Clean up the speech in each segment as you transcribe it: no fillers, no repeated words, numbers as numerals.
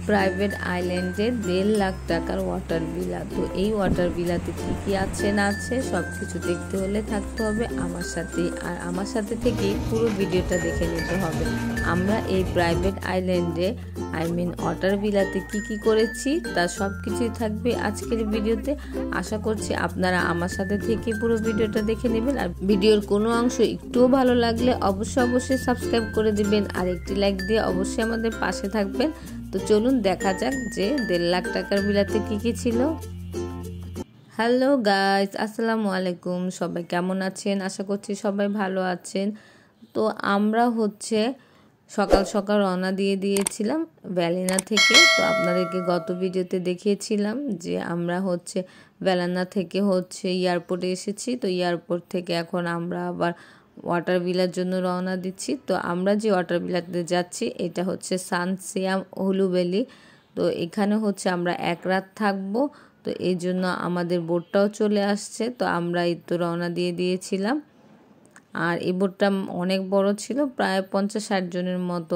Private আইল্যান্ডে 1.5 লাখ টাকার water villa. তো এই ওয়াটার ভিলাতে কী কী আছে না আছে সব কিছু দেখতে হলে থাকতে হবে আমার সাথে, আর আমার সাথে থেকেই পুরো ভিডিওটা দেখে নিতে হবে। আমরা এই প্রাইভেট আইল্যান্ডে ওয়াটার ভিলাতে কি কি করেছি তা সব কিছুই থাকবে আজকের ভিডিওতে। আশা করছি আপনারা আমার সাথে থেকে পুরো ভিডিওটা দেখে নেবেন, আর ভিডিওর কোনো অংশ একটুও ভালো লাগলে অবশ্যই সাবস্ক্রাইব করে দিবেন আর একটি লাইক দিয়ে অবশ্যই আমাদের পাশে থাকবেন। তো চলুন দেখা যাক যে 1.5 লাখ টাকার ভিলাতে কি কি ছিল। হ্যালো গাইস, আসসালামু আলাইকুম। সবাই কেমন আছেন? আশা করছি সবাই ভালো আছেন। তো আমরা সকাল সকাল রওনা দিয়ে দিয়েছিলাম ভ্যালেনা থেকে। তো আপনাদেরকে গত ভিডিওতে দেখিয়েছিলাম যে আমরা ভ্যালেনা থেকে এয়ারপোর্টে এসেছি। তো এয়ারপোর্ট থেকে এখন আমরা আবার ওয়াটার ভিলার জন্য রওনা দিচ্ছি। তো আমরা যে ওয়াটার ভিলাতে যাচ্ছি এটা সান সিয়াম হুলু ভ্যালি। তো এখানে আমরা 1 রাত থাকবো। তো এই জন্য আমাদের বোটটাও চলে আসছে। তো আমরা এই তো রওনা দিয়ে দিয়েছিলাম। আর এই বোটটা অনেক বড় ছিল, প্রায় 50-60 জনের মতো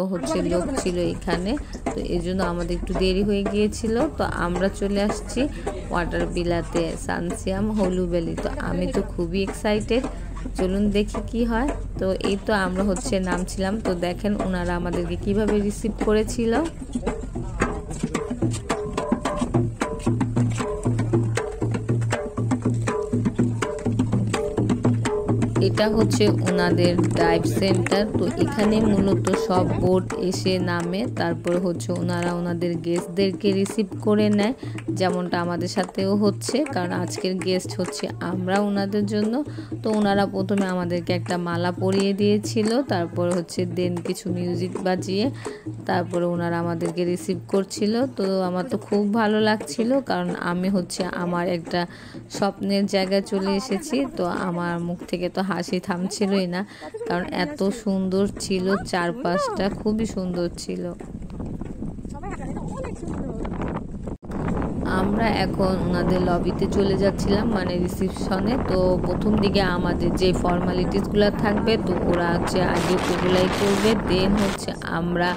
লোক ছিল এখানে। তো এই জন্য আমাদের একটু দেরি হয়ে গিয়েছিল। তো আমরা চলে আসছি ওয়াটার ভিলাতে সান সিয়াম হুলু ভ্যালি। তো আমি তো খুবই এক্সাইটেড, চলুন দেখি কি হয়। তো এই তো আমরা নামছিলাম। তো দেখেন ওনারা আমাদেরকে কিভাবে রিসিভ করেছিল। এটা ওনাদের ডাইভ সেন্টার। তো এখানে মূলত সব বোট এসে নামে, তারপরে ওনারা ওনাদের গেস্টদেরকে রিসিভ করে নেয়, যেমনটা আমাদের সাথেও কারণ আজকের গেস্ট আমরা ওনাদের জন্য। তো ওনারা প্রথমে আমাদেরকে একটা মালা পরিয়ে দিয়েছিল, তারপর দেন কিছু মিউজিক বাজিয়ে তারপরে ওনারা আমাদেরকে রিসিভ করছিল। তো আমার তো খুব ভালো লাগছিল, কারণ আমি আমার একটা স্বপ্নের জায়গায় চলে এসেছি। তো আমার মুখ থেকে তো হাসি থামছিলই না, কারণ এত সুন্দর ছিল চারপাশটা, খুবই সুন্দর ছিল। আমরা এখন ওনাদের লবিতে চলে যাচ্ছিলাম, মানে রিসিপশনে। তো প্রথম দিকে আমাদের যে ফর্মালিটিসগুলো থাকবে, তো ওরা আগে ওগুলাই করবে। দেন আমরা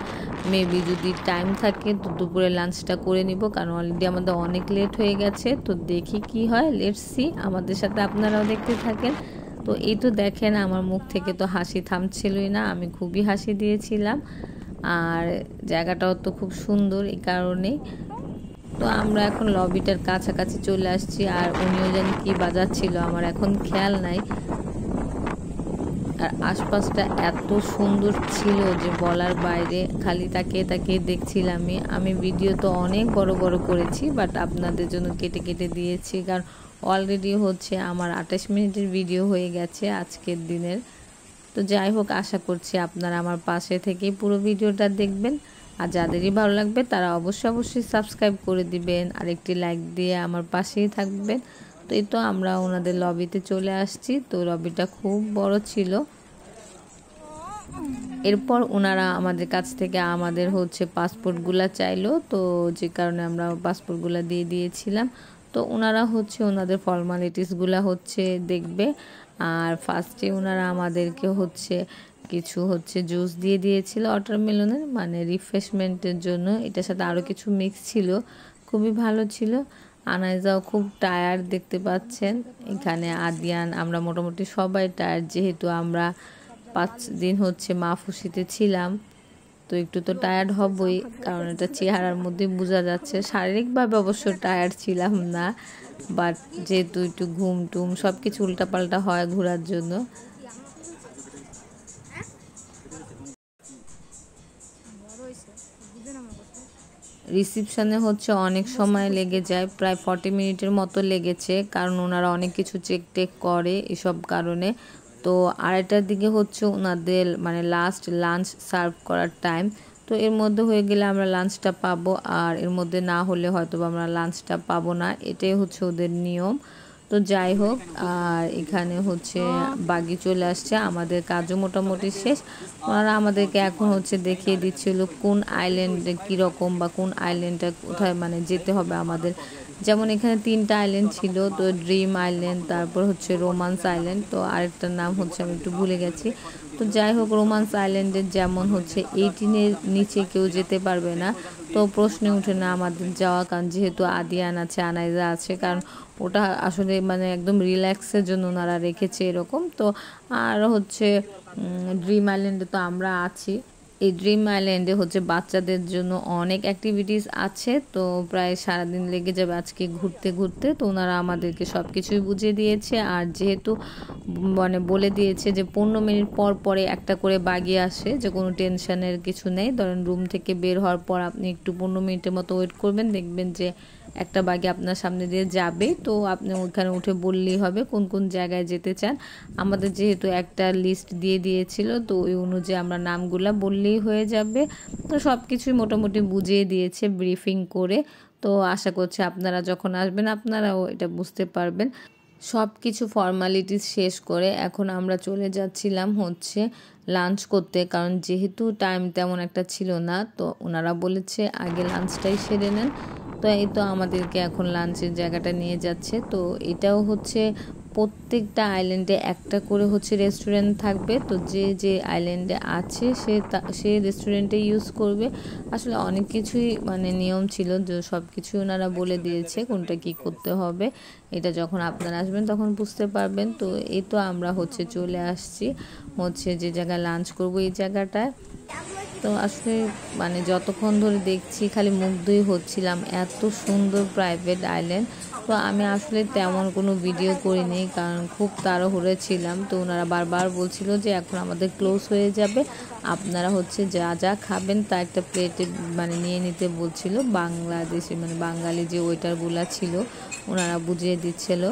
মেবি যদি টাইম থাকে তো দুপুরে লাঞ্চটা করে নিব, কারণ অলরেডি আমাদের অনেক লেট হয়ে গেছে। তো দেখি কি হয়, লেটস সি। আমাদের সাথে আপনারাও দেখতে থাকেন। তো এই তো দেখেন আমার মুখ থেকে তো হাসি থামছিলই না, আমি খুবই হাসি দিয়েছিলাম। আর জায়গাটাও তো খুব সুন্দর, এই কারণেই। তো আমরা এখন লবিটার কাছাকাছি চলে আসছি, আর উনিও যেন কি বাজাচ্ছিল আমার এখন খেয়াল নাই। আর আশপাশটা এত সুন্দর ছিল যে বলার বাইরে, খালি তাকিয়ে দেখছিলাম। আমি ভিডিও তো অনেক বড় করেছি, বাট আপনাদের জন্য কেটে কেটে দিয়েছি, কারণ অলরেডি আমার 28 মিনিটের ভিডিও হয়ে গেছে আজকের দিনের। তো যাই হোক, আশা করছি আপনারা আমার পাশে থেকেই পুরো ভিডিওটা দেখবেন, আর যাদেরই ভালো লাগবে তারা অবশ্যই সাবস্ক্রাইব করে দিবেন আর একটি লাইক দিয়ে আমার পাশেই থাকবেন। তো এই তো আমরা ওনাদের লবিতে চলে আসছি। তো লবিটা খুব বড় ছিল। এরপর ওনারা আমাদের কাছ থেকে আমাদের পাসপোর্টগুলো চাইলো, তো যে কারণে আমরা পাসপোর্টগুলো দিয়ে দিয়েছিলাম। তো ওনারা ওনাদের ফর্মালিটিসগুলো দেখবে। আর ফার্স্টে ওনারা আমাদেরকে কিছু জুস দিয়ে দিয়েছিল ওয়াটারমেলনের, মানে রিফ্রেশমেন্টের জন্য। এটার সাথে আরও কিছু মিক্স ছিল, খুবই ভালো ছিল। আনাইজাও খুব টায়ার্ড, দেখতে পাচ্ছেন। এখানে আদিয়ান, আমরা মোটামুটি সবাই টায়ার্ড, যেহেতু আমরা 5 দিন মাহফুসিতে ছিলাম। তো একটু তো টায়ার্ড হবই, কারণ এটা চেহারার মধ্যে বোঝা যাচ্ছে। শারীরিকভাবে অবশ্য টায়ার্ড ছিলাম না, বাট যেহেতু একটু ঘুম টুম সব কিছু উল্টাপাল্টা হয় ঘোরার জন্য। রিসিপশনে অনেক সময় লেগে যায়, প্রায় 40 মিনিটের মতো লেগেছে, কারণ ওনারা অনেক কিছু চেক করে এসব কারণে। তো আড়াইটার দিকে ওনাদের মানে লাস্ট লাঞ্চ সার্ভ করার টাইম। তো এর মধ্যে হয়ে গেলে আমরা লাঞ্চটা পাবো, আর এর মধ্যে না হলে হয়তো আমরা লাঞ্চটা পাবো না, এটাই ওদের নিয়ম। তো যাই হোক, আর এখানে বাগি চলে আসছে, আমাদের কাজও মোটামুটি শেষ। ওনারা আমাদেরকে এখন দেখিয়ে দিচ্ছিল কোন আইল্যান্ডে কীরকম, বা কোন আইল্যান্ডটা কোথায় মানে যেতে হবে আমাদের। যেমন এখানে 3টা আইল্যান্ড ছিল, তো ড্রিম আইল্যান্ড, তারপর রোমান্স আইল্যান্ড, তো আরেকটার নাম আমি একটু ভুলে গেছি। তো যাই হোক, রোমান্স আইল্যান্ডের যেমন হচ্ছে 18-এর নিচে কেউ যেতে পারবে না, তো প্রশ্নে উঠে না আমাদের যাওয়া, কারণ যেহেতু আদিয়ান আছে, আনাইজা আছে, কারণ ওটা আসলে মানে একদম রিল্যাক্সের জন্য ওনারা রেখেছে এরকম। তো আর হচ্ছে ড্রিম আইল্যান্ডে তো আমরা আছি। এই ড্রিম আইল্যান্ডে হচ্ছে বাচ্চাদের জন্য অনেক অ্যাক্টিভিটিস আছে, তো প্রায় সারাদিন লেগে যাবে আজকে ঘুরতে ঘুরতে। তো ওনারা আমাদেরকে সব কিছুই বুঝিয়ে দিয়েছে, আর যেহেতু মানে বলে দিয়েছে যে 15 মিনিট পর পরে একটা করে বাগি আসে, যে কোনো টেনশনের কিছু নেই। ধরেন রুম থেকে বের হওয়ার পর আপনি একটু 15 মিনিটের মতো ওয়েট করবেন, দেখবেন যে একটা বাগি আপনার সামনে দিয়ে যাবে। তো আপনি ওইখানে উঠে বললেই হবে কোন কোন জায়গায় যেতে চান। আমাদের যেহেতু একটা লিস্ট দিয়ে দিয়েছিল, তো ওই অনুযায়ী আমরা নামগুলা বললেই হয়ে যাবে। তো সব কিছুই মোটামুটি বুঝিয়ে দিয়েছে ব্রিফিং করে। তো আশা করছি আপনারা যখন আসবেন আপনারাও এটা বুঝতে পারবেন। সব কিছু ফর্মালিটিস শেষ করে এখন আমরা চলে যাচ্ছিলাম হচ্ছে লাঞ্চ করতে, কারণ যেহেতু টাইম তেমন একটা ছিল না, তো ওনারা বলেছে আগে লাঞ্চটাই সেরে নেন। তো এই তো আমাদেরকে এখন লাঞ্চের জায়গাটা নিয়ে যাচ্ছে। তো এটাও হচ্ছে প্রত্যেকটা আইল্যান্ডে একটা করে হচ্ছে রেস্টুরেন্ট থাকবে। তো যে যে আইল্যান্ডে আছে সে রেস্টুরেন্টে ইউজ করবে। আসলে অনেক কিছুই মানে নিয়ম ছিল, যে সব কিছুই ওনারা বলে দিয়েছে কোনটা কি করতে হবে। এটা যখন আপনারা আসবেন তখন বুঝতে পারবেন। তো এই তো আমরা হচ্ছে চলে আসছি হচ্ছে যে জায়গায় লাঞ্চ করব এই জায়গাটায়। তো আসলে মানে যতক্ষণ ধরে দেখছি খালি মুগ্ধই হচ্ছিলাম, এত সুন্দর প্রাইভেট আইল্যান্ড। তো আমি আসলে তেমন কোনো ভিডিও করিনি, কারণ খুব তাড়াহুড়ো ছিলাম। তো ওনারা বারবার বলছিল যে এখন আমাদের ক্লোজ হয়ে যাবে, আপনারা হচ্ছে যা যা খাবেন তা একটা প্লেটে মানে নিয়ে নিতে বলছিল। বাংলাদেশি মানে বাঙালি যে ওয়েটারগুলা ছিল ওনারা বুঝিয়ে দিচ্ছিল।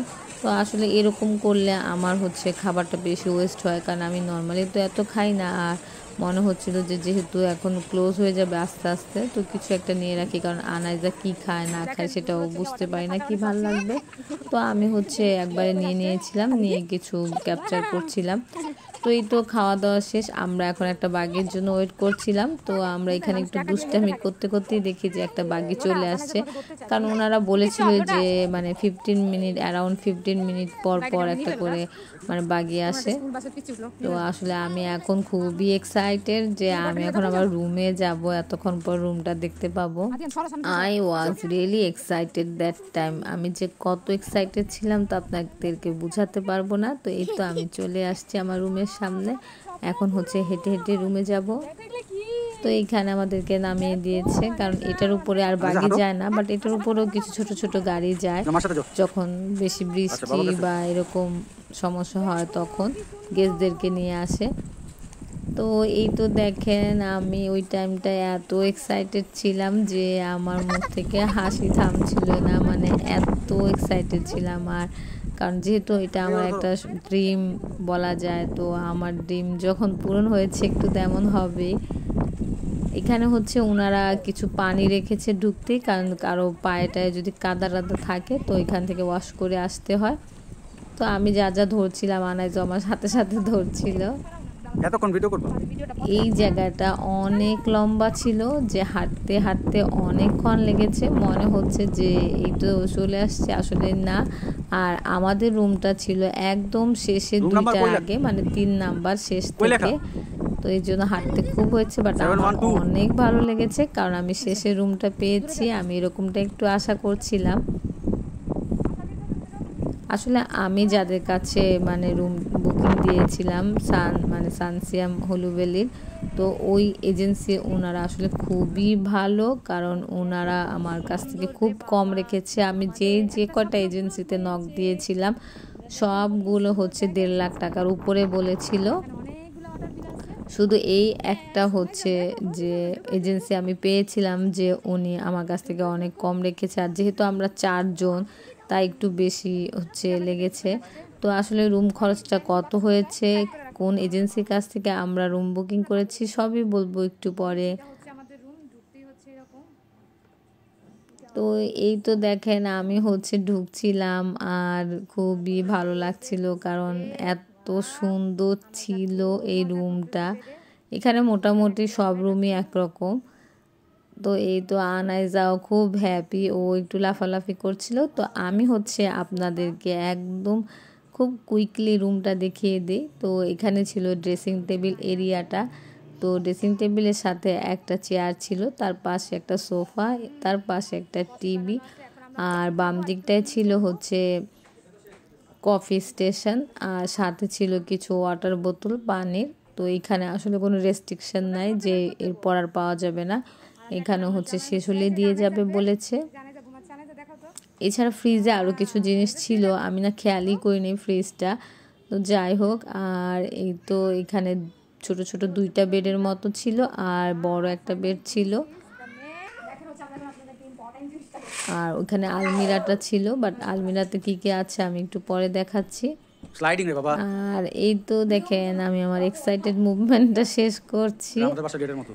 তো আসলে এরকম করলে আমার হচ্ছে খাবারটা বেশি ওয়েস্ট হয়, কারণ আমি নর্মালি তো এত খাই না। আর মনে হচ্ছিল যে যেহেতু এখন ক্লোজ হয়ে যাবে আস্তে আস্তে, তো কিছু একটা নিয়ে রাখি, কারণ আনাইজা কি খায় না খায় সেটাও বুঝতে পারি না কি ভাল লাগবে। তো আমি হচ্ছে একবারে নিয়ে নিয়েছিলাম, নিয়ে কিছু ক্যাপচার করছিলাম। তো এই তো খাওয়া দাওয়া শেষ, আমরা এখন একটা বাগের জন্য ওয়েট করছিলাম। তো আমরা এখানে একটু দুষ্টামি করতে করতেই দেখি যে একটা বাগি চলে আসছে, কারণ ওনারা বলেছিল যে মানে 15 মিনিট অ্যারাউন্ড 15 মিনিট পর পর একটা করে মানে বাগি আসে। তো আসলে আমি এখন খুবই এক্সাইটেড যে আমি এখন আবার রুমে যাব, এতক্ষণ পর রুমটা দেখতে পাবো। I was really excited that time. আমি যে কত এক্সাইটেড ছিলাম তো আপনাদেরকে বুঝাতে পারবো না। তো এই তো আমি চলে আসছি আমার রুমের সামনে, এখন হচ্ছে হেঁটে হেঁটে রুমে যাব। তো এইখানে আমাদেরকে নামিয়ে দিয়েছে, কারণ এটার উপরে আর বাগি যায় না, বাট এটার উপরেও কিছু ছোট ছোট গাড়ি যায় যখন বেশি বৃষ্টি বা এরকম সমস্যা হয় তখন গেস্টদেরকে নিয়ে আসে। তো এই তো দেখেন আমি ওই টাইমটায় এত এক্সাইটেড ছিলাম যে আমার মুখ থেকে হাসি থামছিল না, মানে এত এক্সাইটেড ছিলাম। আর কারণ যেহেতু এটা আমার একটা ড্রিম বলা যায়, তো আমার ড্রিম যখন পূরণ হয়েছে একটু তেমন হবে। এখানে হচ্ছে ওনারা কিছু পানি রেখেছে ঢুকতে, কারণ কারো পায়েটায় যদি কাদা টাদা থাকে তো এখান থেকে ওয়াশ করে আসতে হয়। তো আমি যা যা ধরছিলাম আনাইজো আমার সাথে সাথে ধরছিল। এতক্ষণ ভিডিও করব। এই জায়গাটা অনেক লম্বা ছিল, যে হাঁটতে হাঁটতে অনেকক্ষণ লেগেছে, মনে হচ্ছে যে এই তো চলে আসছে, আসলে না। আর আমাদের রুমটা ছিল একদম শেষে, দুইটার আগে, মানে 3 নাম্বার শেষ থেকে। তো এই জন্য হাঁটতে খুব হয়েছে, বাট আমার অনেক ভালো লেগেছে, কারণ আমি শেষে রুমটা পেয়েছি। আমি এরকমটা একটু আশা করছিলাম। আসলে আমি যাদের কাছে মানে রুম বুকিং দিয়েছিলাম সানসিয়াম হলুভ্যালির, তো ওই এজেন্সি ওনারা আসলে খুবই ভালো, কারণ ওনারা আমার কাছ থেকে খুব কম রেখেছে। আমি যে কটা এজেন্সিতে নক দিয়েছিলাম সবগুলো হচ্ছে 1.5 লাখ টাকার উপরে বলেছিল। শুধু এই একটা হচ্ছে যে এজেন্সি আমি পেয়েছিলাম যে উনি আমার কাছ থেকে অনেক কম রেখেছে, আর যেহেতু আমরা 4 জন তাই একটু বেশি হচ্ছে লেগেছে। তো আসলে রুম খরচটা কত হয়েছে, কোন এজেন্সির কাছ থেকে আমরা রুম বুকিং করেছি সবই বলবো একটু পরে। তো এই তো দেখেন আমি হচ্ছে ঢুকছিলাম আর খুবই ভালো লাগছিল, কারণ এত সুন্দর ছিল এই রুমটা। এখানে মোটামুটি সব রুমই একরকম। তো এই তো আনাইজাও খুব হ্যাপি, ও একটু লাফালাফি করছিল। তো আমি হচ্ছে আপনাদেরকে একদম খুব কুইকলি রুমটা দেখিয়ে দিই। তো এখানে ছিল ড্রেসিং টেবিল এরিয়াটা। তো ড্রেসিং টেবিলের সাথে একটা চেয়ার ছিল, তার পাশে একটা সোফা, তার পাশে একটা টিভি, আর বাম দিকটায় ছিল হচ্ছে কফি স্টেশন, আর সাথে ছিল কিছু ওয়াটার বোতল পানির। তো এখানে আসলে কোনো রেস্ট্রিকশন নাই যে এরপর আর পাওয়া যাবে না, এখানে হচ্ছে শেষ হলে দিয়ে যাবে বলেছে। এছাড়া ফ্রিজে আরও কিছু জিনিস ছিল, আমি না খেয়ালই করিনি ফ্রিজটা। তো যাই হোক, আর এই তো এখানে ছোট ছোট 2টা বেডের মতো ছিল আর বড় একটা বেড ছিল, আর ওখানে আলমিরাটা ছিল, বাট আলমিরাতে কি কি আছে আমি একটু পরে দেখাচ্ছি। স্লাইডিং রে বাবা। আর এই তো দেখেন আমি আমার এক্সাইটেড মুভমেন্টটা শেষ করছি। আমাদের বাসা গেটের মতো।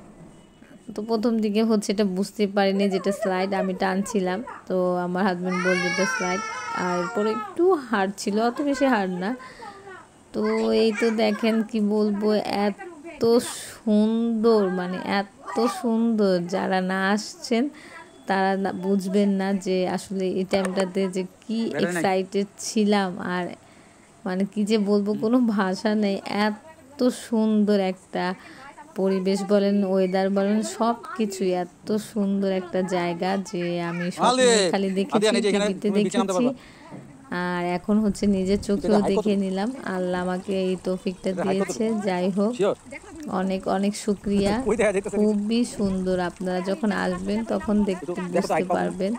তো প্রথম দিকে হচ্ছে এটা বুঝতে পারিনি যেটা স্লাইড, আমি টানছিলাম, তো আমার হাজবেন্ড বলল এটা স্লাইড, আর এরপরে একটু হার্ড ছিল, অত বেশি হার্ড না। তো এই তো দেখেন কি বলবো, এত সুন্দর, মানে এত সুন্দর, যারা না আসছেন তারা বুঝবেন না যে আসলে এই টাইমটাতে যে কি এক্সাইটেড ছিলাম, আর মানে কি যে বলবো, কোনো ভাষা নেই। এত সুন্দর একটা পরিবেশ বলেন, ওয়েদার বলেন, সব কিছুই এত সুন্দর একটা জায়গা যে আমি স্বপ্নে খালি দেখেছি, টিভিতে দেখেছি, আর এখন হচ্ছে নিজের চোখেও দেখে নিলাম। আল্লাহ আমাকে এই তৌফিকটা দিয়েছে। যাই হোক, অনেক অনেক শুকরিয়া। খুবই সুন্দর, আপনারা যখন আসবেন তখন বুঝতে পারবেন।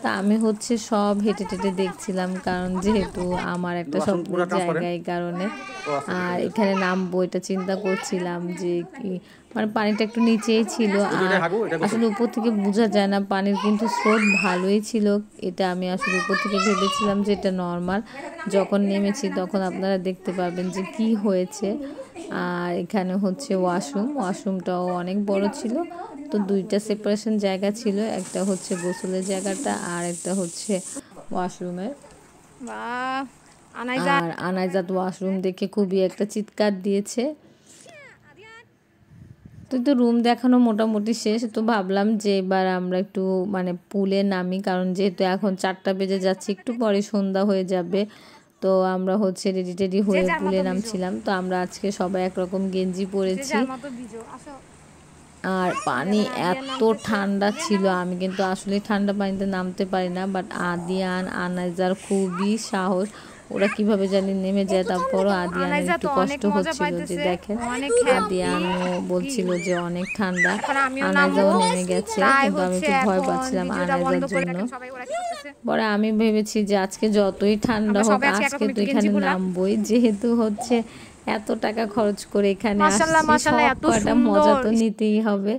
তা আমি হচ্ছে সব হেঁটে টেটে দেখছিলাম, কারণ যেহেতু আমার একটা স্বপ্নের জায়গা, এই কারণে। আর এখানে নামবো এটা চিন্তা করছিলাম যে কি, মানে পানিটা একটু নিচেই ছিল, আর আসলে উপর থেকে বোঝা যায় না, পানির কিন্তু স্রোত ভালোই ছিল। এটা আমি আসলে উপর থেকে ভেবেছিলাম যে এটা নর্মাল, যখন নেমেছি তখন আপনারা দেখতে পাবেন যে কি হয়েছে। আর এখানে হচ্ছে ওয়াশরুমটাও অনেক বড় ছিল। তো 2টা সেপারেশন জায়গা ছিল, একটা হচ্ছে গোসলের জায়গাটা আর একটা হচ্ছে ওয়াশরুমের। আর আনাইজাত ওয়াশরুম দেখে খুবই একটা চিৎকার দিয়েছে। তো রুম দেখানো মোটামুটি শেষ। তো ভাবলাম যে এবার আমরা একটু মানে পুলে নামি, কারণ যেহেতু এখন 4টা বেজে যাচ্ছে, একটু পরে সন্ধ্যা হয়ে যাবে। তো আমরা হচ্ছে রেডি হয়ে পুলে নামছিলাম। তো আমরা আজকে সবাই একরকম গেঞ্জি পরেছি, আর পানি এত ঠান্ডা ছিল, আমি কিন্তু আসলে ঠান্ডা পানিতে নামতে পারি না, বাট আদিয়ান আনাইজার খুবই সাহস, ওরা কিভাবে জানি নেমে যায়। তারপরও আদিয়ানের একটু কষ্ট হচ্ছিল, যে দেখেন আদিয়ানও বলছিল যে অনেক ঠান্ডা। আনাইজাও নেমে গেছে, কিন্তু আমি একটু ভয় পাচ্ছিলাম আনাইজার জন্য। পরে আমি ভেবেছি যে আজকে যতই ঠান্ডা হোক, আজকে তো এখানে নামবই, যেহেতু হচ্ছে এত টাকা খরচ করে এখানে আসছি, মজা তো নিতেই হবে।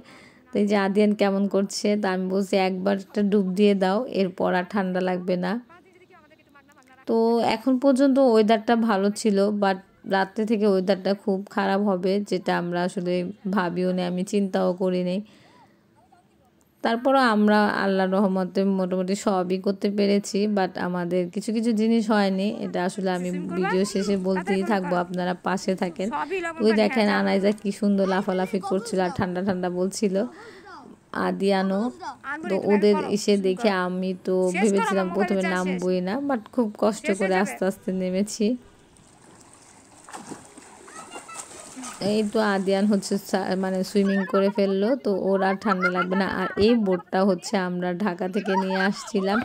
তো এই যে আদিয়ান কেমন করছে, তা আমি বলছি একবার একটা ডুব দিয়ে দাও, এরপর আর ঠান্ডা লাগবে না। তো এখন পর্যন্ত ওয়েদারটা ভালো ছিল, বাট রাত্রে থেকে ওয়েদারটা খুব খারাপ হবে, যেটা আমরা আসলে ভাবিও নি, আমি চিন্তাও করিনি। তারপরও আমরা আল্লাহর রহমতে মোটামুটি সবই করতে পেরেছি, বাট আমাদের কিছু কিছু জিনিস হয়নি, এটা আসলে আমি ভিডিও শেষে বলতেই থাকবো, আপনারা পাশে থাকেন। ওই দেখেন আনাইজা কি সুন্দর লাফালাফি করছিল আর ঠান্ডা ঠান্ডা বলছিল, আদিয়ানো। তো ওদের এসে দেখে আমি তো ভেবেছিলাম প্রথমে নামবই না, বাট খুব কষ্ট করে আস্তে আস্তে নেমেছি। এই তো আদিয়ান হচ্ছে মানে সুইমিং করে ফেললো, তো ওর আর ঠান্ডা লাগবে না। আর এই বোটটা হচ্ছে আমরা ঢাকা থেকে নিয়ে আসছিলাম,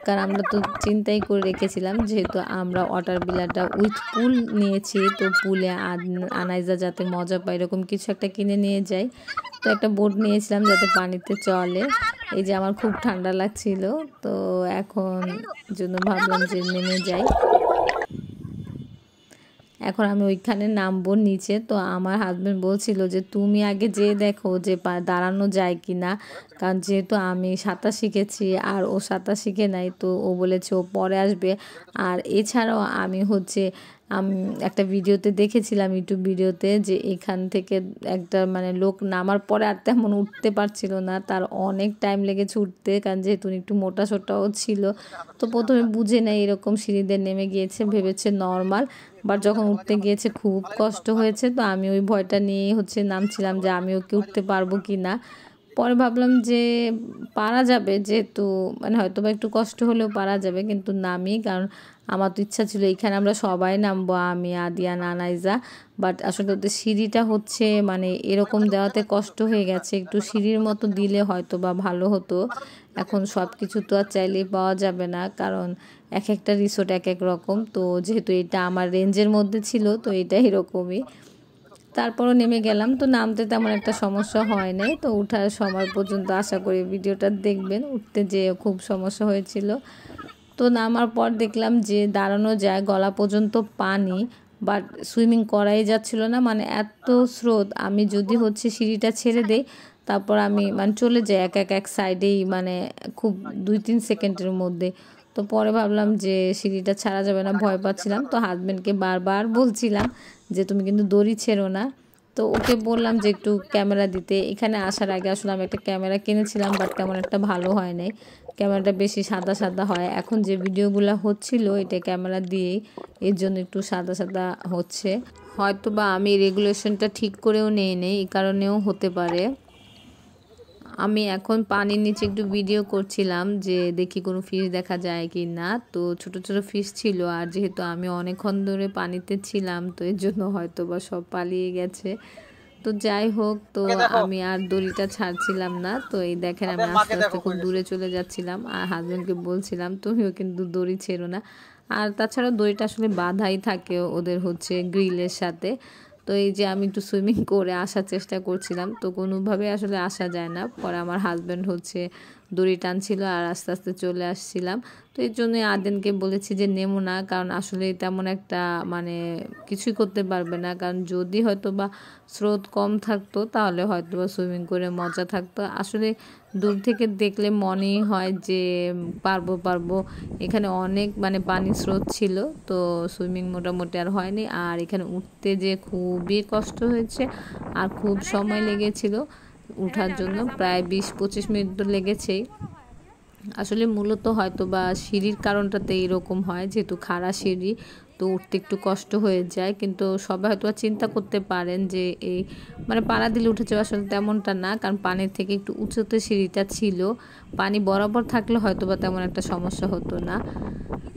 কারণ আমরা তো চিন্তাই করে রেখেছিলাম যেহেতু আমরা ওয়াটার বিলাটা উইথ পুল নিয়েছি, তো পুলে আনাইজা যাতে মজা পায় এরকম কিছু একটা কিনে নিয়ে যাই। তো একটা বোট নিয়েছিলাম যাতে পানিতে চলে। এই যে আমার খুব ঠান্ডা লাগছিল, তো এখন জন্য ভাবলাম যে নেমে যাই। এখন আমি ওইখানে নামবো নিচে, তো আমার হাজব্যান্ড বলছিল যে তুমি আগে যেয়ে দেখো যে দাঁড়ানো যায় কি না, কারণ যেহেতু আমি সাঁতার শিখেছি আর ও সাঁতার শিখে নাই, তো ও বলেছে ও পরে আসবে। আর এছাড়াও আমি হচ্ছে একটা ভিডিওতে দেখেছিলাম, ইউটিউব ভিডিওতে, যে এখান থেকে একটা মানে লোক নামার পরে আর তেমন উঠতে পারছিল না, তার অনেক টাইম লেগেছে উঠতে, কারণ যেহেতু একটু মোটা সোটাও ছিল। তো প্রথমে বুঝে নেয় এরকম সিঁড়িদের নেমে গিয়েছে, ভেবেছে নর্মাল, বাট যখন উঠতে গিয়েছে খুব কষ্ট হয়েছে। তো আমি ওই ভয়টা নিয়েই হচ্ছে নামছিলাম যে আমি ওকে উঠতে পারবো কি না। পরে ভাবলাম যে পারা যাবে, যেহেতু মানে হয়তো বা একটু কষ্ট হলেও পারা যাবে, কিন্তু নামি, কারণ আমার তো ইচ্ছা ছিল এখানে আমরা সবাই নামবো, আমি, আদিয়ান, আনাইজা। বাট আসলে ওদের সিঁড়িটা হচ্ছে মানে এরকম দেওয়াতে কষ্ট হয়ে গেছে, একটু সিঁড়ির মতো দিলে হয়তো বা ভালো হতো। এখন সব কিছু তো আর চাইলেই পাওয়া যাবে না, কারণ এক একটা রিসোর্ট এক এক রকম। তো যেহেতু এটা আমার রেঞ্জের মধ্যে ছিল, তো এটা এরকমই। তারপরও নেমে গেলাম, তো নামতে তেমন একটা সমস্যা হয় নাই। তো উঠার সময় পর্যন্ত আশা করি ভিডিওটা দেখবেন, উঠতে যেয়ে খুব সমস্যা হয়েছিল। তো নামার পর দেখলাম যে দাঁড়ানো যায়, গলা পর্যন্ত পানি, বাট সুইমিং করাই যাচ্ছিল না, মানে এত স্রোত। আমি যদি হচ্ছে সিঁড়িটা ছেড়ে দেই, তারপর আমি মানে চলে যাই এক সাইডেই, মানে খুব 2-3 সেকেন্ডের মধ্যে। তো পরে ভাবলাম যে সিঁড়িটা ছাড়া যাবে না, ভয় পাচ্ছিলাম। তো হাজব্যান্ডকে বারবার বলছিলাম যে তুমি কিন্তু দড়ি ছেড়ো না। তো ওকে বললাম যে একটু ক্যামেরা দিতে। এখানে আসার আগে আসলে আমি একটা ক্যামেরা কিনেছিলাম, বাট তেমন একটা ভালো হয় নাই, ক্যামেরাটা বেশি সাদা সাদা হয়। এখন যে ভিডিওগুলো হচ্ছিল এটা ক্যামেরা দিয়েই, এর জন্য একটু সাদা সাদা হচ্ছে। হয়তো বা আমি রেগুলেশনটা ঠিক করেও নেই এই কারণেও হতে পারে। আমি এখন পানির নিচে একটু ভিডিও করছিলাম যে দেখি কোনো ফিশ দেখা যায় কি না। তো ছোট ছোট ফিশ ছিল, আর যেহেতু আমি অনেকক্ষণ ধরে পানিতে ছিলাম, তো এর জন্য হয়তো বা সব পালিয়ে গেছে। তো যাই হোক, তো আমি আর দড়িটা ছাড়ছিলাম না। তো এই দেখেন আমি আস্তে আস্তে খুব দূরে চলে যাচ্ছিলাম, আর হাজব্যান্ডকে বলছিলাম তুমিও কিন্তু দড়ি ছেড়ো না। আর তাছাড়া দড়িটা আসলে বাঁধাই থাকে ওদের হচ্ছে গ্রিলের সাথে। তো এই যে আমি একটু সুইমিং করে আসার চেষ্টা করছিলাম, তো কোনোভাবে আসলে আসা যায় না। পরে আমার হাজব্যান্ড হচ্ছে দড়ি টানছিল আর আস্তে আস্তে চলে আসছিলাম। তো এর জন্য আদেনকে বলেছি যে নেমো না, কারণ আসলে তেমন একটা মানে কিছুই করতে পারবে না। কারণ যদি হয়তো বা স্রোত কম থাকতো তাহলে হয়তো বা সুইমিং করে মজা থাকতো। আসলে দূর থেকে দেখলে মনেই হয় যে পারবো। এখানে অনেক মানে পানির স্রোত ছিল, তো সুইমিং মোটামুটি আর হয়নি। আর এখানে উঠতে যে খুবই কষ্ট হয়েছে, আর খুব সময় লেগেছিল উঠার জন্য, প্রায় 20-25 মিনিট তো লেগেছেই। আসলে মূলত হয়তো বা সিঁড়ির কারণটাতে এরকম হয়, যেহেতু খাড়া সিঁড়ি, তো উঠতে একটু কষ্ট হয়ে যায়। কিন্তু সবাই হয়তো চিন্তা করতে পারেন যে এই মানে পাড়া দিলে উঠেছে, আসলে তেমনটা না, কারণ পানির থেকে একটু উঁচুতে সিঁড়িটা ছিল। পানি বরাবর থাকলে হয়তো বা তেমন একটা সমস্যা হতো না।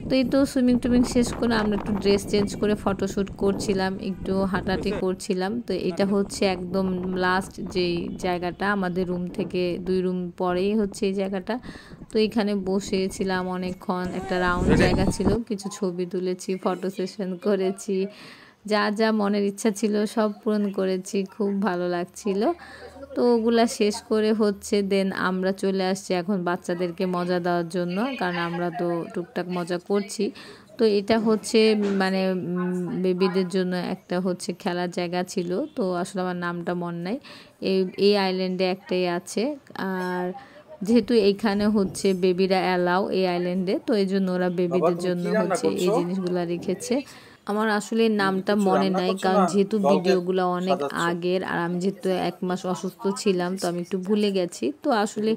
তো এই তো সুইমিং টুইমিং শেষ করে আমরা একটু ড্রেস চেঞ্জ করে ফটোশ্যুট করছিলাম, একটু হাঁটাহাঁটি করছিলাম। তো এটা হচ্ছে একদম লাস্ট যেই জায়গাটা, আমাদের রুম থেকে 2 রুম পরেই হচ্ছে এই জায়গাটা। তো এখানে বসেছিলাম অনেকক্ষণ, একটা রাউন্ড জায়গা ছিল, কিছু ছবি তুলেছি, ফটো সেশন করেছি, যা যা মনের ইচ্ছা ছিল সব পূরণ করেছি, খুব ভালো লাগছিল। তো ওগুলা শেষ করে হচ্ছে দেন আমরা চলে আসছি এখন বাচ্চাদেরকে মজা দেওয়ার জন্য, কারণ আমরা তো টুকটাক মজা করছি। তো এটা হচ্ছে মানে বেবিদের জন্য একটা হচ্ছে খেলার জায়গা ছিল, তো আসলে আমার নামটা মনে নাই। এই আইল্যান্ডে একটাই আছে, আর যেহেতু এইখানে হচ্ছে বেবিরা অ্যালাউ এই আইল্যান্ডে, তো এই জন্য ওরা বেবিদের জন্য হচ্ছে এই জিনিসগুলো রেখেছে। আমার আসলে নামটা মনে নাই, কারণ যেহেতু ভিডিওগুলো অনেক আগের, আর আমি যেহেতু 1 মাস অসুস্থ ছিলাম, তো আমি একটু ভুলে গেছি। তো আসলে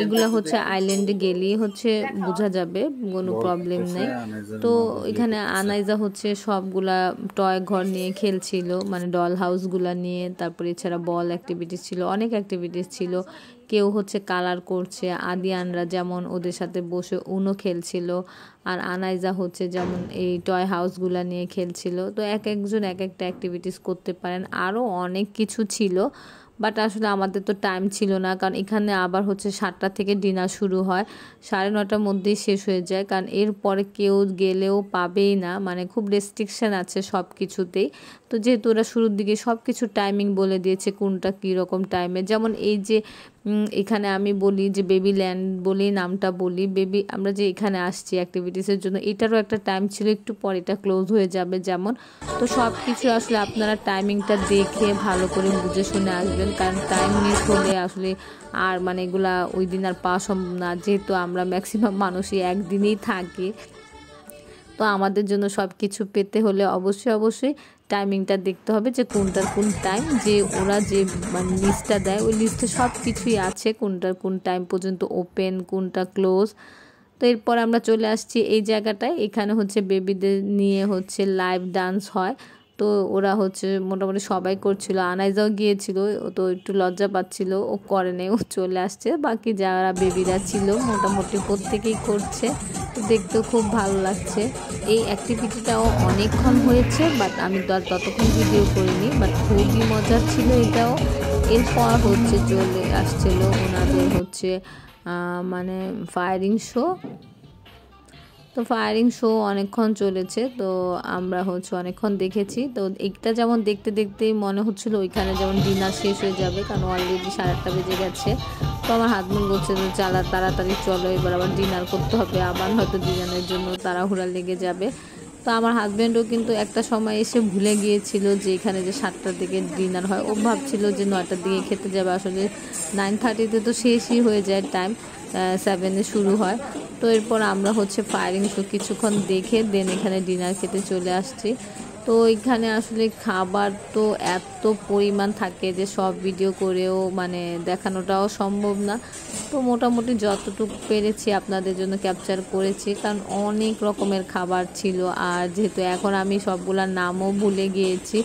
এগুলা হচ্ছে আইল্যান্ডে গেলেই হচ্ছে বোঝা যাবে, কোনো প্রবলেম নেই। তো এখানে আনাইজা হচ্ছে সবগুলা টয় ঘর নিয়ে খেলছিল, মানে ডল হাউসগুলা নিয়ে। তারপরে এছাড়া বল অ্যাক্টিভিটিস ছিল, অনেক অ্যাক্টিভিটিস ছিল। কেউ হচ্ছে কালার করছে, আদিয়ানরা যেমন ওদের সাথে বসে উনো খেলছিল, আর আনাইজা হচ্ছে যেমন এই টয় হাউসগুলা নিয়ে খেলছিল। তো এক একজন এক একটা অ্যাক্টিভিটিস করতে পারেন, আরও অনেক কিছু ছিল, বাট আসলে আমাদের তো টাইম ছিল না, কারণ এখানে আবার হচ্ছে 7টা থেকে ডিনার শুরু হয়, 9:30টার মধ্যেই শেষ হয়ে যায়, কারণ এরপরে কেউ গেলেও পাবেই না, মানে খুব রেস্ট্রিকশান আছে সব কিছুতেই। তো যেহেতু ওরা শুরুর দিকে সব কিছু টাইমিং বলে দিয়েছে কোনটা কীরকম টাইমে, যেমন এই যে এখানে আমি বলি যে বেবি ল্যান্ড বলেই নামটা বলি, বেবি আমরা যে এখানে আসছি অ্যাক্টিভিটিসের জন্য, এটারও একটা টাইম ছিল, একটু পর এটা ক্লোজ হয়ে যাবে যেমন। তো সব কিছু আসলে আপনারা টাইমিংটা দেখে ভালো করে বুঝে শুনে আসবেন, কারণ টাইম মিস হলে আসলে আর মানে এগুলা ওই দিন আর পাওয়া সম্ভব না, যেহেতু আমরা ম্যাক্সিমাম মানুষই একদিনেই থাকি। তো আমাদের জন্য সব কিছু পেতে হলে অবশ্যই টাইমিংটা দেখতে হবে, যে কোনটার কোন টাইম, যে ওরা যে মানে লিস্টটা দেয় ওই লিস্টে সব কিছুই আছে, কোনটার কোন টাইম পর্যন্ত ওপেন, কোনটা ক্লোজ। তো এরপর আমরা চলে আসছি এই জায়গাটায়, এখানে হচ্ছে বেবিদের নিয়ে হচ্ছে লাইভ ডান্স হয়। তো ওরা হচ্ছে মোটামুটি সবাই করছিল, আনাইজাও গিয়েছিল, তো একটু লজ্জা পাচ্ছিল, ও করে নেই, ও চলে আসছে। বাকি যারা বেবিরা ছিল মোটামুটি প্রত্যেকেই করছে, তো দেখতেও খুব ভালো লাগছে। এই অ্যাক্টিভিটিটাও অনেকক্ষণ হয়েছে, বাট আমি তো আর ততক্ষণ ভিডিও করিনি, বাট খুবই মজার ছিল এটাও। এরপর হচ্ছে চলে আসছিল ওনাদের হচ্ছে মানে ফায়ারিং শো। তো ফায়ারিং শো অনেকক্ষণ চলেছে, তো আমরা হচ্ছে অনেকক্ষণ দেখেছি। তো একটা যেমন দেখতে দেখতেই মনে হচ্ছিল ওইখানে যেমন ডিনার শেষ হয়ে যাবে, কারণ অলরেডি 8:30 বেজে গেছে। তো আমার হাজবেন্ড বলছে যে চালা তাড়াতাড়ি চলো, এবার আবার ডিনার করতে হবে, আবার হয়তো ডিনারের জন্য তাড়াহুড়া লেগে যাবে। তো আমার হাজব্যান্ডও কিন্তু একটা সময় এসে ভুলে গিয়েছিল যে এখানে যে 7টার দিকে ডিনার হয়, ও ভাবছিল যে 9টার দিকে খেতে যাবে, আসলে 9:30-তে তো শেষই হয়ে যায় টাইম, 7-এ শুরু হয়। তো এরপর আমরা হচ্ছে ফায়ারিং শো কিছুক্ষণ দেখে দেন এখানে ডিনার খেতে চলে আসছি। তো এখানে আসলে খাবার তো এত পরিমাণ থাকে যে সব ভিডিও করেও মানে দেখানোটাও সম্ভব না। তো মোটামুটি যতটুকু পেরেছি আপনাদের জন্য ক্যাপচার করেছি, কারণ অনেক রকমের খাবার ছিল। আর যেহেতু এখন আমি সবগুলোর নামও ভুলে গিয়েছি,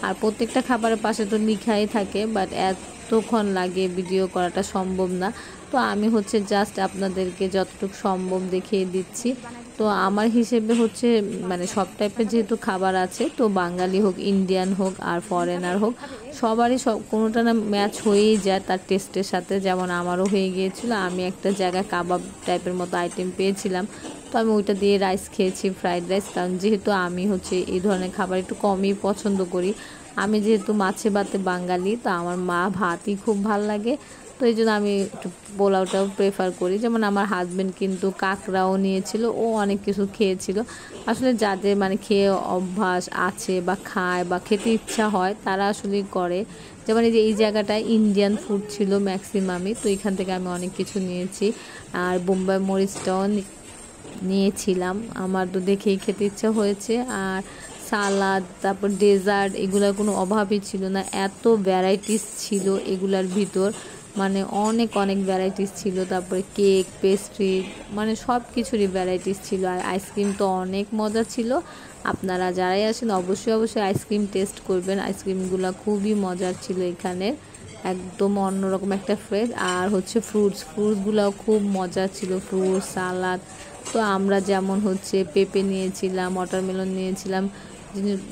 আর প্রত্যেকটা খাবারের পাশে তো লিখাই থাকে, বাট এতক্ষণ লাগে ভিডিও করাটা সম্ভব না। তো আমি হচ্ছে জাস্ট আপনাদেরকে যতটুকু সম্ভব দেখিয়ে দিচ্ছি। তো আমার হিসেবে হচ্ছে মানে সব টাইপের যেহেতু খাবার আছে, তো বাঙালি হোক, ইন্ডিয়ান হোক, আর ফরেনার হোক, সবারই কোনোটা না ম্যাচ হয়েই যায় তার টেস্টের সাথে। যেমন আমারও হয়ে গিয়েছিল, আমি একটা জায়গায় কাবাব টাইপের মতো আইটেম পেয়েছিলাম, তো আমি ওইটা দিয়ে রাইস খেয়েছি, ফ্রাইড রাইস। কারণ যেহেতু আমি হচ্ছে এই ধরনের খাবার একটু কমই পছন্দ করি, আমি যেহেতু মাছে ভাতে বাঙালি, তো আমার মা ভাতই খুব ভাল লাগে, তো এই জন্য আমি একটু পোলাওটাও প্রেফার করি। যেমন আমার হাজব্যান্ড কিন্তু কাঁকড়াও নিয়েছিল, ও অনেক কিছু খেয়েছিল। আসলে যাদের মানে খেয়ে অভ্যাস আছে বা খায় বা খেতে ইচ্ছা হয় তারা আসলে করে। যেমন এই যে এই জায়গাটায় ইন্ডিয়ান ফুড ছিল ম্যাক্সিমামই, তো এখান থেকে আমি অনেক কিছু নিয়েছি। আর বোম্বাই মরিচটাও নিয়েছিলাম, আমার তো দেখেই খেতে ইচ্ছা হয়েছে। আর সালাদ, তারপর ডেজার্ট, এগুলোর কোনো অভাবই ছিল না, এত ভ্যারাইটিস ছিল এগুলার ভিতর, মানে অনেক অনেক ভ্যারাইটিস ছিল। তারপরে কেক, পেস্ট্রি, মানে সব কিছুরই ভ্যারাইটিস ছিল। আর আইসক্রিম তো অনেক মজা ছিল, আপনারা যারাই আসেন অবশ্যই অবশ্যই আইসক্রিম টেস্ট করবেন, আইসক্রিমগুলো খুবই মজার ছিল এখানে, একদম অন্যরকম একটা ফ্রেশ। আর হচ্ছে ফ্রুটসগুলোও খুব মজার ছিল, ফ্রুটস, সালাদ। তো আমরা যেমন হচ্ছে পেঁপে নিয়েছিলাম, ওয়াটারমেলন নিয়েছিলাম,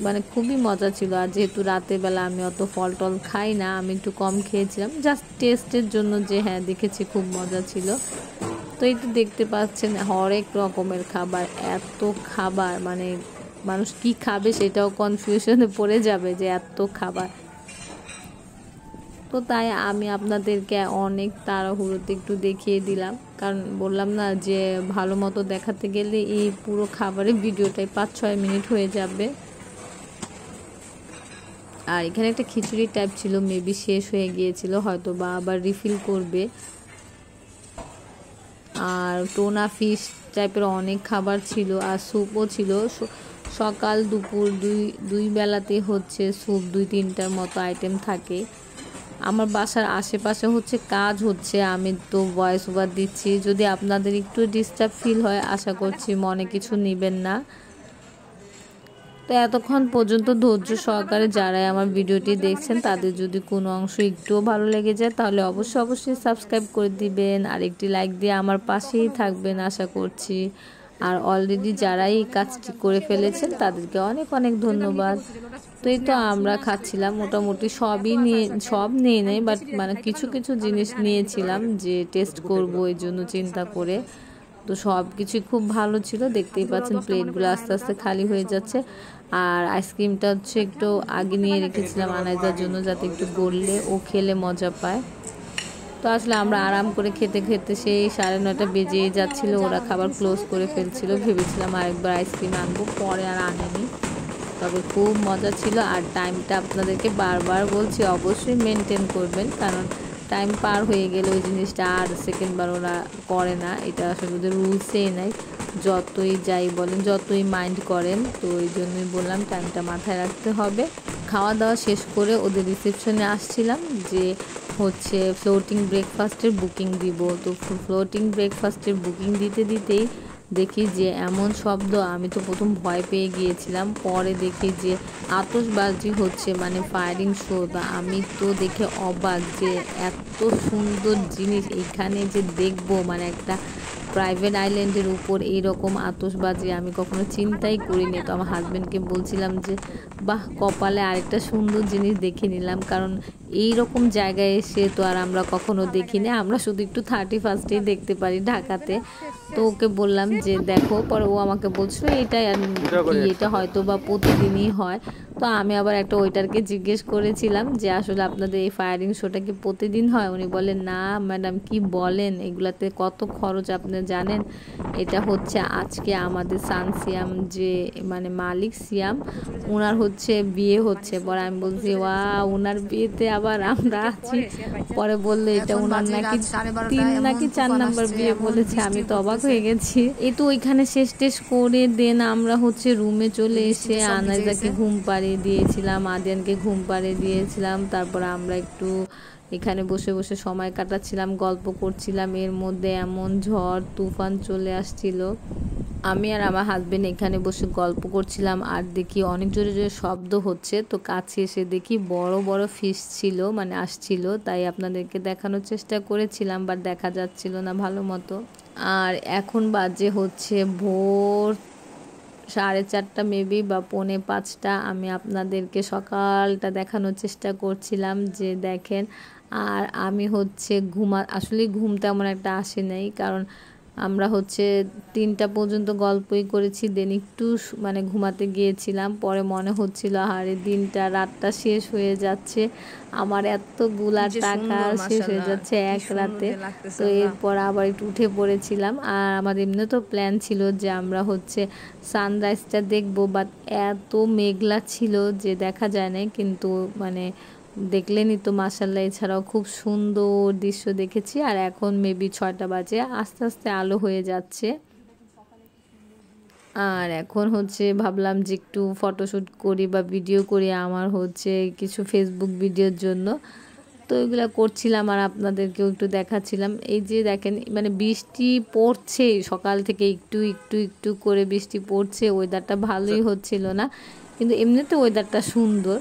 মানে খুবই মজা ছিল। আর যেহেতু রাতের বেলা আমি অত ফল টল খাই না, আমি একটু কম খেয়েছিলাম জাস্ট টেস্টের জন্য, যে হ্যাঁ দেখেছি খুব মজা ছিল। তো এই তো দেখতে পাচ্ছেন হরেক রকমের খাবার, এত খাবার মানে মানুষ কি খাবে সেটাও কনফিউশনে পড়ে যাবে যে এত খাবার। তো তাই আমি আপনাদেরকে অনেক তাড়াহুড়োতে একটু দেখিয়ে দিলাম, কারণ বললাম না যে ভালো মতো দেখাতে গেলে এই পুরো খাবারের ভিডিওটাই 5-6 মিনিট হয়ে যাবে। আর এখানে একটা খিচুড়ি টাইপ ছিল, মেবি শেষ হয়ে গিয়েছিল, হয়তো বা আবার রিফিল করবে। আর টোনা ফিশ টাইপের অনেক খাবার ছিল, আর স্যুপও ছিল। সকাল দুপুর দুই বেলাতে হচ্ছে স্যুপ 2-3টার মতো আইটেম থাকে। আমার বাসার আশেপাশে হচ্ছে কাজ হচ্ছে, আমি তো ভয়েস ওভার দিচ্ছি, যদি আপনাদের একটু ডিস্টার্ব ফিল হয় আশা করছি মনে কিছু নেবেন না। তো এতক্ষণ পর্যন্ত ধৈর্য সহকারে যারাই আমার ভিডিওটি দেখছেন, তাদের যদি কোনো অংশ একটুও ভালো লেগে যায় তাহলে অবশ্যই অবশ্যই সাবস্ক্রাইব করে দিবেন, আর একটি লাইক দিয়ে আমার পাশেই থাকবেন আশা করছি। আর অলরেডি যারাই কাজটি করে ফেলেছেন তাদেরকে অনেক অনেক ধন্যবাদ। তো এই তো আমরা খাচ্ছিলাম, মোটামুটি সব নিয়ে নেই, বাট মানে কিছু কিছু জিনিস নিয়েছিলাম যে টেস্ট করব এই জন্য চিন্তা করে। তো সব কিছুই খুব ভালো ছিল, দেখতেই পাচ্ছেন প্লেটগুলো আস্তে আস্তে খালি হয়ে যাচ্ছে। আর আইসক্রিমটা হচ্ছে একটু আগে নিয়ে রেখেছিলাম আনাইজার জন্য, যাতে একটু গড়লে ও খেলে মজা পায়। তো আসলে আমরা আরাম করে খেতে খেতে সেই 9:30 বেজেই যাচ্ছিল, ওরা খাবার ক্লোজ করে ফেলছিল। ভেবেছিলাম আরেকবার আইসক্রিম আনবো, পরে আর আনেনি। তবে খুব মজা ছিল। আর টাইমটা আপনাদেরকে বারবার বলছি অবশ্যই মেনটেন করবেন, কারণ টাইম পার হয়ে গেলে ওই জিনিসটা আর সেকেন্ডবার ওরা করে না, এটা আসলে ওদের রুলসেই নাই, যতই যাই বলেন, যতই মাইন্ড করেন। তো ওই জন্যই বললাম টাইমটা মাথায় রাখতে হবে। খাওয়া দাওয়া শেষ করে ওদের রিসেপশনে আসছিলাম যে হচ্ছে ফ্লোটিং ব্রেকফাস্টের বুকিং দিব। তো ফ্লোটিং ব্রেকফাস্টের বুকিং দিতে দিতেই দেখি যে এমন শব্দ, আমি তো প্রথম ভয় পেয়ে গিয়েছিলাম। পরে দেখি যে আতশবাজি হচ্ছে, মানে ফায়ারিং শো। আমি তো দেখে অবাক যে এত সুন্দর জিনিস এইখানে যে দেখবো, মানে একটা প্রাইভেট আইল্যান্ডের উপর এইরকম আতশবাজি আমি কখনো চিন্তাই করিনি। তো আমার হাজব্যান্ডকে বলছিলাম যে বাহ, কপালে আরেকটা সুন্দর জিনিস দেখে নিলাম, কারণ এই রকম জায়গায় এসে তো আর আমরা কখনো দেখিনি। আমরা শুধু একটু 31st দেখতে পারি ঢাকাতে। তো ওকে বললাম যে দেখো, পরে ও আমাকে বলছিল এটা হয়তো বা প্রতিদিনই হয়। তো আমি আবার একটা ওয়েটারকে জিজ্ঞেস করেছিলাম যে আসলে আপনাদের এই ফায়ারিং শোটা কি প্রতিদিন হয়? উনি বলেন না ম্যাডাম, কি বলেন, এগুলাতে কত খরচ আপনি জানেন? এটা হচ্ছে আজকে আমাদের সানসিয়াম যে মানে মালিক সিয়াম, ওনার হচ্ছে বিয়ে হচ্ছে। পরে আমি বলছি ওয়া, ওনার বিয়েতে আবার আমরা আছি। পরে বললো এটা ওনার নাকি 3 নাকি 4 নাম্বার বিয়ে বলেছে। আমি তো অবাক হয়ে গেছি। এই তো ওইখানে শেষ টেস করে দেন আমরা হচ্ছে রুমে চলে এসে আনাইজাকে ঘুম পাড়িয়ে দিয়েছিলাম, আদিয়ানকে ঘুম পাড়িয়ে দিয়েছিলাম। তারপর আমরা একটু এখানে বসে বসে সময় কাটাচ্ছিলাম, গল্প করছিলাম। এর মধ্যে এমন ঝড় তুফান চলে আসছিল। আমি আর আমার হাজবেন্ড এখানে বসে গল্প করছিলাম আর দেখি অনেক জোরে জোরে শব্দ হচ্ছে। তো কাছে এসে দেখি বড় বড় ফিশ ছিল, মানে আসছিল। তাই আপনাদেরকে দেখানোর চেষ্টা করেছিলাম, বাট দেখা যাচ্ছিল না ভালো মতো। আর এখন বাজে হচ্ছে ভোর 4:30 মেবি বা 4:45। আমি আপনাদেরকে সকালটা দেখানোর চেষ্টা করছিলাম যে দেখেন। আর আমি হচ্ছে আসলে ঘুম তেমন একটা আসে নাই, কারণ আমরা হচ্ছে 3টা পর্যন্ত গল্পই করেছি, দেন একটু মানে ঘুমাতে গিয়েছিলাম। পরে মনে হচ্ছিল আরে দিনটা রাতটা শেষ হয়ে যাচ্ছে, আমার এতগুলা টাকা শেষ হয়ে যাচ্ছে এক রাতে। তো এরপর আবার একটু উঠে পড়েছিলাম। আর আমাদের এমনি তো প্ল্যান ছিল যে আমরা হচ্ছে সানরাইজটা দেখবো, বাট এত মেঘলা ছিল যে দেখা যায় না। কিন্তু মানে দেখলেনই তো মাশাআল্লাহ, এছাড়াও খুব সুন্দর দৃশ্য দেখেছি। আর এখন মেবি 6টা বাজে, আস্তে আস্তে আলো হয়ে যাচ্ছে। আর এখন হচ্ছে ভাবলাম যে একটু ফটোশ্যুট করি বা ভিডিও করি, আমার হচ্ছে কিছু ফেসবুক ভিডিওর জন্য। তো এগুলো করছিলাম আর আপনাদেরকেও একটু দেখাচ্ছিলাম। এই যে দেখেন, মানে বৃষ্টি পড়ছে সকাল থেকে, একটু একটু একটু করে বৃষ্টি পড়ছে। ওয়েদারটা ভালোই হচ্ছিল না, কিন্তু এমনিতে ওয়েদারটা সুন্দর।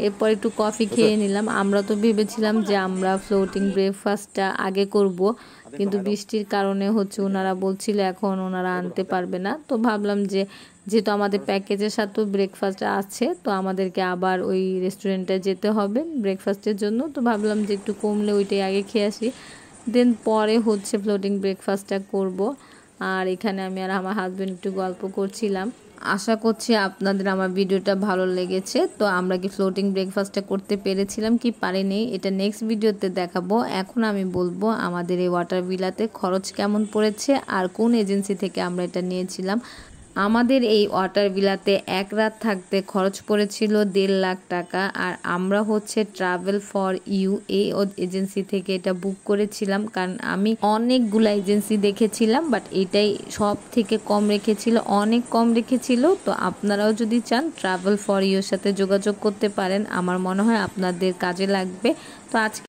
এরপর একটু কফি খেয়ে নিলাম। আমরা তো ভেবেছিলাম যে আমরা ফ্লোটিং ব্রেকফাস্টটা আগে করব, কিন্তু বৃষ্টির কারণে হচ্ছে ওনারা বলছিল এখন ওনারা আনতে পারবে না। তো ভাবলাম যে যেহেতু আমাদের প্যাকেজের সাথেও ব্রেকফাস্ট আছে, তো আমাদেরকে আবার ওই রেস্টুরেন্টে যেতে হবে ব্রেকফাস্টের জন্য। তো ভাবলাম যে একটু কমলে ওইটাই আগে খেয়ে আসি, দেন পরে হচ্ছে ফ্লোটিং ব্রেকফাস্টটা করব। আর এখানে আমি আর আমার হাজব্যান্ড একটু গল্প করছিলাম। আশা করছি আপনাদের আমার ভিডিওটা ভালো লেগেছে। তো আমরা কি ফ্লোটিং ব্রেকফাস্টটা করতে পেরেছিলাম কি পারিনি, এটা নেক্সট ভিডিওতে দেখাবো। এখন আমি বলবো আমাদের এই ওয়াটার ভিলাতে খরচ কেমন পড়েছে আর কোন এজেন্সি থেকে আমরা এটা নিয়েছিলাম। আমাদের এই ওয়াটার ভিলাতে এক রাত থাকতে খরচ পড়েছিল 1.5 লাখ টাকা। আর আমরা হচ্ছে ট্রাভেল ফর ইউ এই এজেন্সি থেকে এটা বুক করেছিলাম, কারণ আমি অনেকগুলো এজেন্সি দেখেছিলাম, বাট এটাই সব থেকে কম রেখেছিল, অনেক কম রেখেছিল। তো আপনারাও যদি চান ট্রাভেল ফর ইউর সাথে যোগাযোগ করতে পারেন, আমার মনে হয় আপনাদের কাজে লাগবে। তো আজকে